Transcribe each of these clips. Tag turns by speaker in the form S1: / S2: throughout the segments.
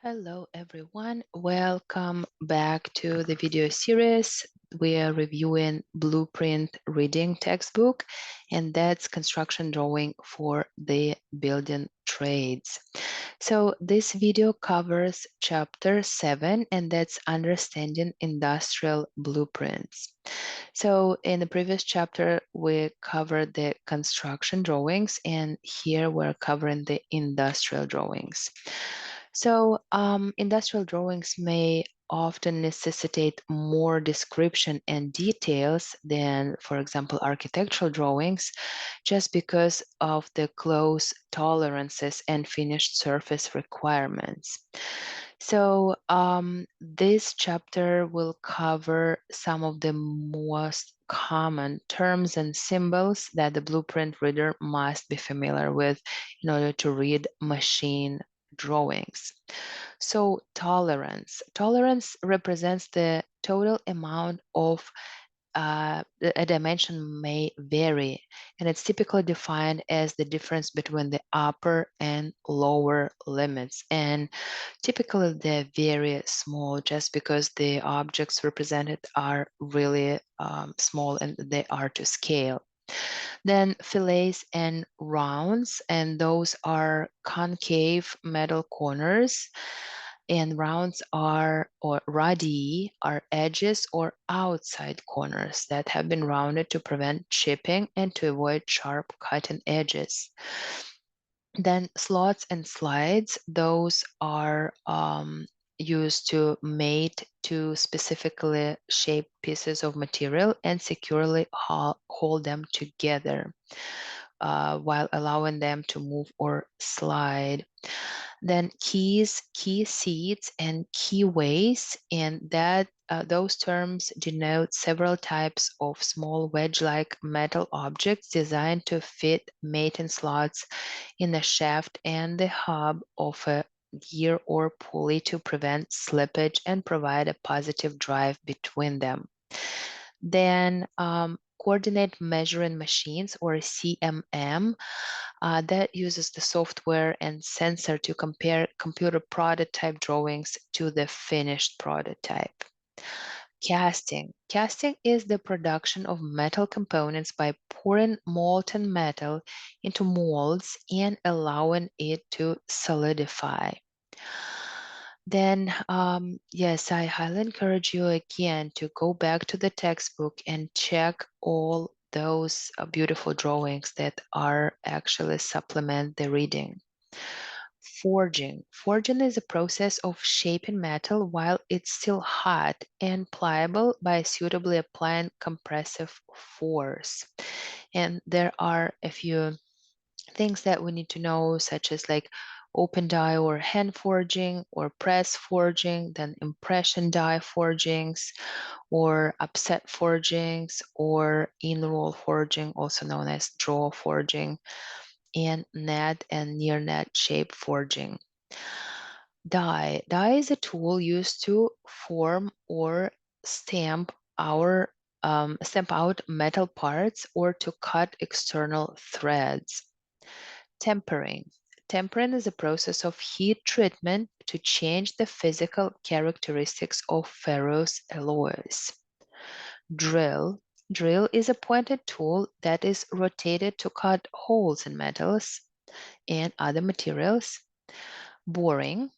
S1: Hello everyone, welcome back to the video series. We are reviewing Blueprint Reading Textbook, and that's construction drawing for the building trades. So this video covers chapter 7, and that's understanding industrial blueprints. So in the previous chapter, we covered the construction drawings, and here we're covering the industrial drawings. So industrial drawings may often necessitate more description and details than, for example, architectural drawings, just because of the close tolerances and finished surface requirements. So this chapter will cover some of the most common terms and symbols that the blueprint reader must be familiar with in order to read machine drawings. So tolerance. Tolerance represents the total amount of a dimension may vary, and it's typically defined as the difference between the upper and lower limits. And typically they're very small just because the objects represented are really small and they are to scale. Then fillets and rounds, and those are concave metal corners, and rounds are, or radii, are edges or outside corners that have been rounded to prevent chipping and to avoid sharp cutting edges. Then slots and slides, those are used to mate to specifically shaped pieces of material and securely hold them together while allowing them to move or slide. Then keys, key seats, and keyways, and that those terms denote several types of small wedge-like metal objects designed to fit mating slots in the shaft and the hub of a gear or pulley to prevent slippage and provide a positive drive between them. Then coordinate measuring machines, or CMM, that uses the software and sensor to compare computer prototype drawings to the finished prototype. Casting. Casting is the production of metal components by pouring molten metal into molds and allowing it to solidify. Then, yes, I highly encourage you again to go back to the textbook and check all those beautiful drawings that are actually supplement the reading. Forging. Forging is a process of shaping metal while it's still hot and pliable by suitably applying compressive force. And there are a few things that we need to know, such as like open die or hand forging, or press forging, then impression die forgings, or upset forgings, or in-roll forging, also known as draw forging, and net and near net shape forging. Die. Die is a tool used to form or stamp stamp out metal parts or to cut external threads. Tempering. Tempering is a process of heat treatment to change the physical characteristics of ferrous alloys. Drill. Drill is a pointed tool that is rotated to cut holes in metals and other materials. Boring.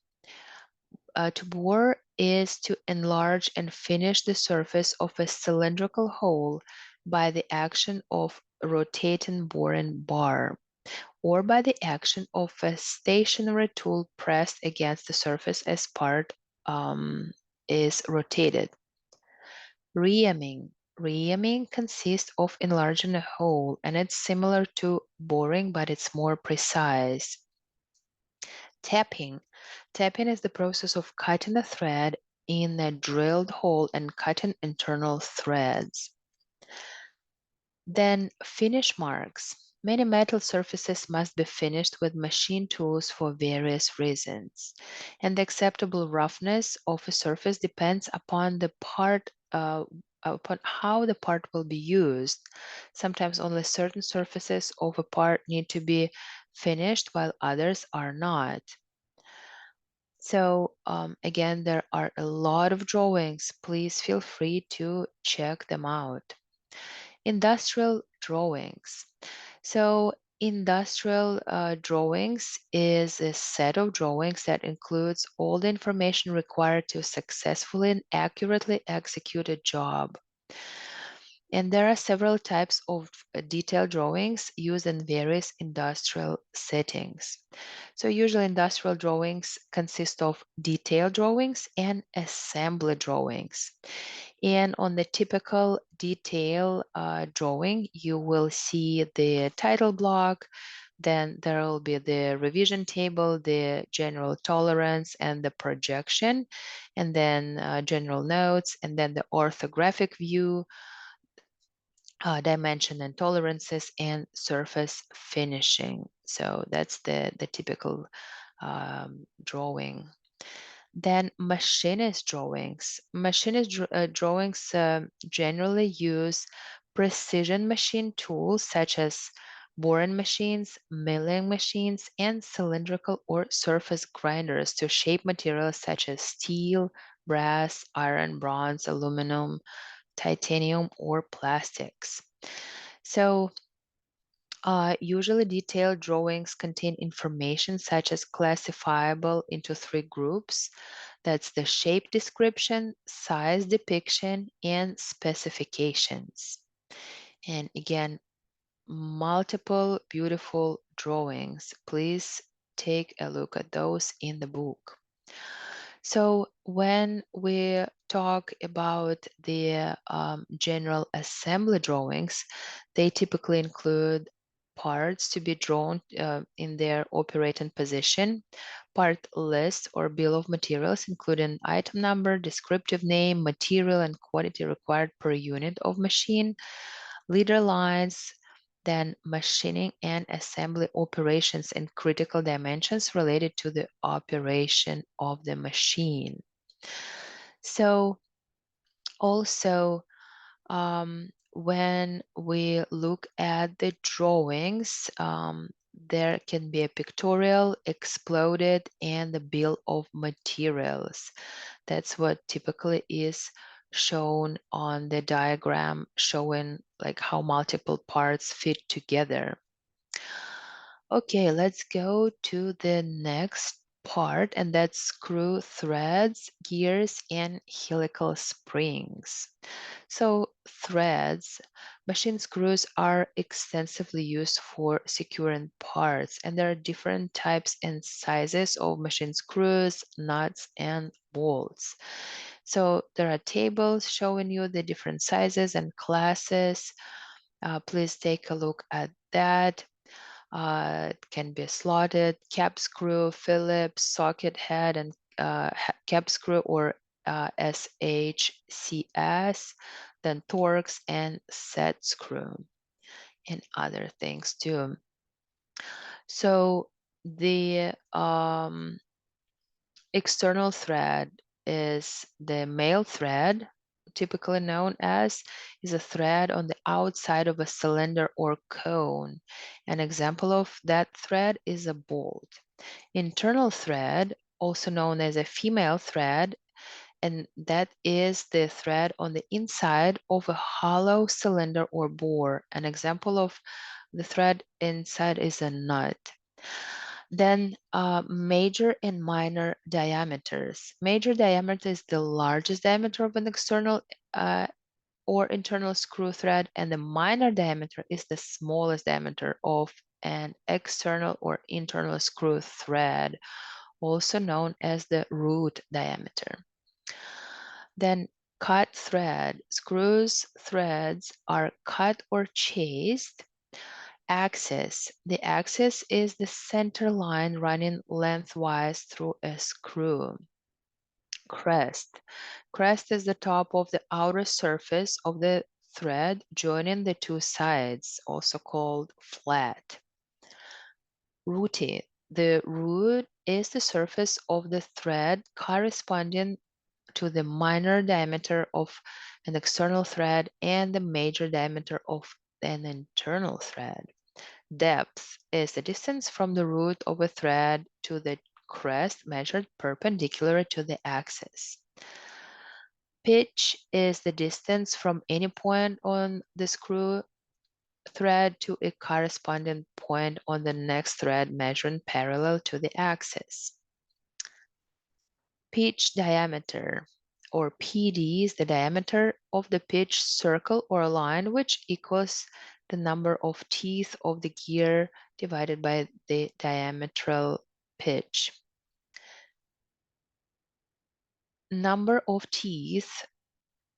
S1: To bore is to enlarge and finish the surface of a cylindrical hole by the action of a rotating boring bar, or by the action of a stationary tool pressed against the surface as part is rotated. Reaming. Reaming consists of enlarging a hole, and it's similar to boring, but it's more precise. Tapping. Tapping is the process of cutting a thread in a drilled hole and cutting internal threads. Then finish marks. Many metal surfaces must be finished with machine tools for various reasons, and the acceptable roughness of a surface depends upon the part, upon how the part will be used. Sometimes only certain surfaces of a part need to be finished while others are not. So again, there are a lot of drawings. Please feel free to check them out. Industrial drawings. So industrial drawings is a set of drawings that includes all the information required to successfully and accurately execute a job. And there are several types of detailed drawings used in various industrial settings. So usually industrial drawings consist of detailed drawings and assembly drawings. And on the typical detail drawing, you will see the title block, then there will be the revision table, the general tolerance, and the projection, and then general notes, and then the orthographic view, dimension and tolerances, and surface finishing. So that's the typical drawing. Then machinist drawings. Drawings generally use precision machine tools such as boring machines, milling machines, and cylindrical or surface grinders to shape materials such as steel, brass, iron, bronze, aluminum, titanium, or plastics. So usually detailed drawings contain information such as classifiable into three groups. That's the shape description, size depiction, and specifications. And again, multiple beautiful drawings. Please take a look at those in the book. So when we talk about the general assembly drawings, they typically include parts to be drawn in their operating position, part list or bill of materials, including item number, descriptive name, material, and quantity required per unit of machine, leader lines, then machining and assembly operations and critical dimensions related to the operation of the machine. So also, when we look at the drawings, there can be a pictorial, exploded, and the bill of materials. That's what typically is shown on the diagram, showing like how multiple parts fit together. Okay, let's go to the next part, and that's screw threads, gears, and helical springs. So threads, machine screws are extensively used for securing parts, and there are different types and sizes of machine screws, nuts, and bolts. So there are tables showing you the different sizes and classes. Please take a look at that. It can be slotted, cap screw, Phillips, socket head, and cap screw or SHCS, then Torx and set screw, and other things too. So the external thread is the male thread, typically known as, is a thread on the outside of a cylinder or cone. An example of that thread is a bolt. Internal thread, also known as a female thread, and that is the thread on the inside of a hollow cylinder or bore. An example of the thread inside is a nut. Then major and minor diameters. Major diameter is the largest diameter of an external or internal screw thread, and the minor diameter is the smallest diameter of an external or internal screw thread, also known as the root diameter. Then cut thread. Screws threads are cut or chased. Axis. The axis is the center line running lengthwise through a screw. Crest. Crest is the top of the outer surface of the thread joining the two sides, also called flat. Rooted. The root is the surface of the thread corresponding to the minor diameter of an external thread and the major diameter of an internal thread. Depth is the distance from the root of a thread to the crest measured perpendicular to the axis. Pitch is the distance from any point on the screw thread to a corresponding point on the next thread measuring parallel to the axis. Pitch diameter, or PD, is the diameter of the pitch circle or line, which equals the number of teeth of the gear divided by the diametral pitch. Number of teeth,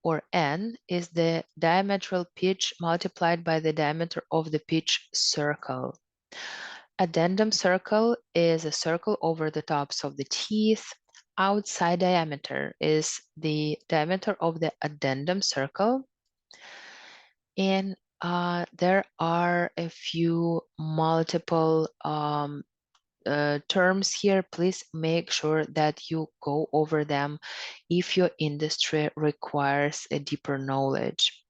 S1: or N, is the diametral pitch multiplied by the diameter of the pitch circle. Addendum circle is a circle over the tops of the teeth. Outside diameter is the diameter of the addendum circle. And there are a few multiple terms here. Please make sure that you go over them if your industry requires a deeper knowledge.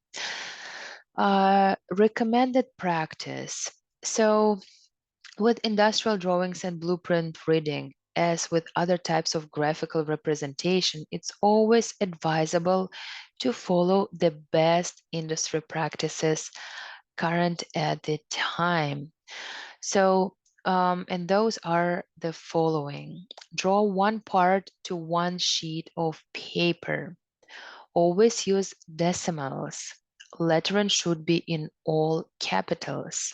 S1: Recommended practice. So with industrial drawings and blueprint reading, as with other types of graphical representation, it's always advisable to follow the best industry practices current at the time. So, and those are the following. Draw one part to one sheet of paper. Always use decimals. Lettering should be in all capitals.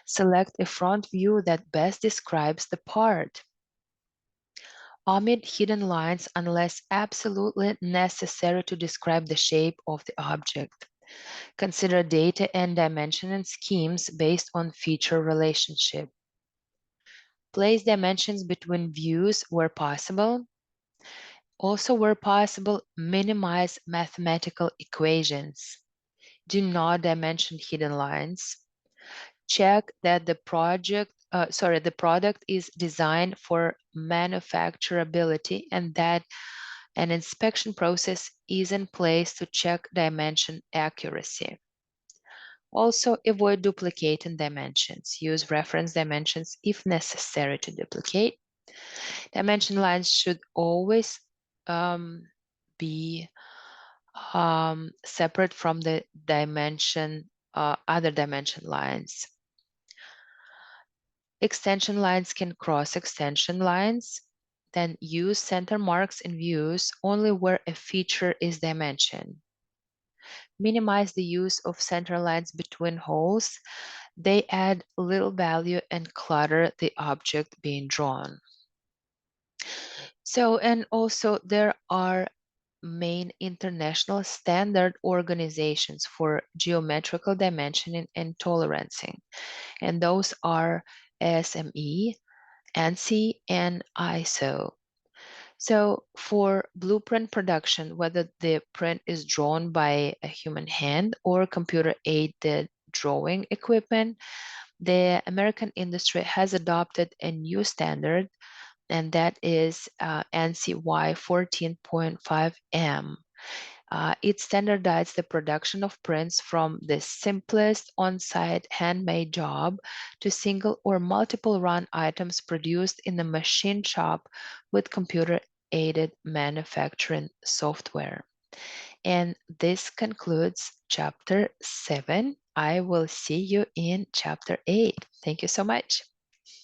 S1: Select a front view that best describes the part. Omit hidden lines unless absolutely necessary to describe the shape of the object. Consider data and dimensioning schemes based on feature relationship. Place dimensions between views where possible. Also, where possible, minimize mathematical equations. Do not dimension hidden lines. Check that the product is designed for manufacturability and that an inspection process is in place to check dimension accuracy. Also, avoid duplicating dimensions. Use reference dimensions if necessary to duplicate. Dimension lines should always be separate from the other dimension lines. Extension lines can cross extension lines. Then use center marks in views only where a feature is dimensioned. Minimize the use of center lines between holes. They add little value and clutter the object being drawn. So, and also there are main international standard organizations for geometrical dimensioning and tolerancing, and those are SME, ANSI, and ISO. So for blueprint production, whether the print is drawn by a human hand or computer-aided drawing equipment, the American industry has adopted a new standard, and that is NCY 14.5M. It standardized the production of prints from the simplest on-site handmade job to single or multiple run items produced in the machine shop with computer-aided manufacturing software. And this concludes chapter 7. I will see you in chapter 8. Thank you so much.